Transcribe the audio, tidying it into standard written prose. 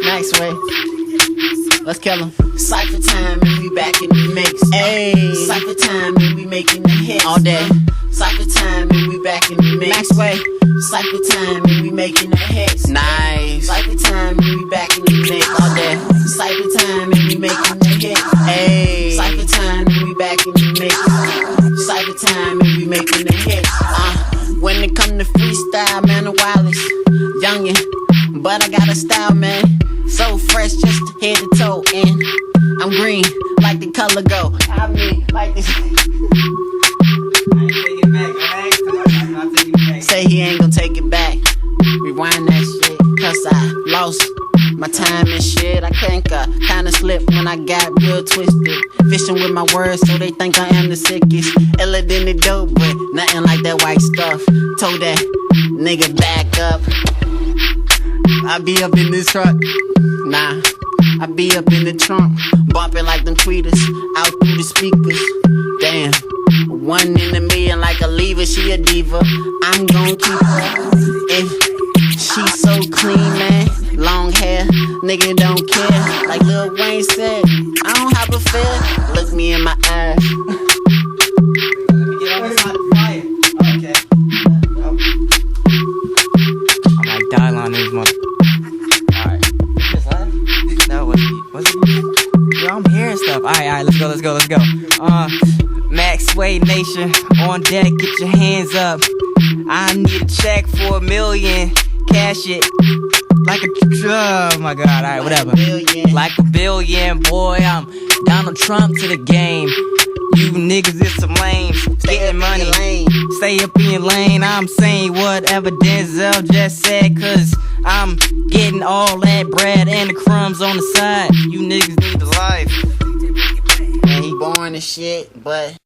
Nice way. Let's kill him. Cypher time and we back in the mix. Ayy. Cypher time and we making the hits all day. Cypher time and we back in the mix. Max way. Cypher time and we making the hits. Nice. Cypher time and we back in the mix all day. Cypher time and we making the hits. Ayy. Cypher time and we back in the mix. Cypher time and we making the hits. When it come to freestyle, man, the wildest youngin', but I got a style, man. So fresh, just head to toe, and I'm green like the color go. I mean, like this. Say he ain't gon' take it back. Rewind that shit, cause I lost my time and shit. I can't kinda slip when I got real twisted. Fishing with my words, so they think I am the sickest. Iller than the dope, but nothing like that white stuff. Told that nigga back up. I be up in this truck. Nah, I be up in the trunk, bumping like them tweeters, out through the speakers. Damn, one in a million like a lever, she a diva. I'm gon' keep her. If she so clean, man, long hair, nigga don't care. Like Lil Wayne said, I don't have a fear. Look me in my eyes. Let me get on this hot fire. Okay. I'm like dial on this mother. Yo, I'm hearing stuff. Alright, let's go. Max Way Nation, on deck, get your hands up. I need a check for $1 million. Cash it like a, oh my god, alright, whatever. Like a billion, boy, I'm Donald Trump to the game. You niggas is some lames, getting money. Stay up in your lane, I'm saying whatever Denzel just said, cause I'm getting all that bread and the crumbs on the side. You niggas need the life. And he boring as shit, but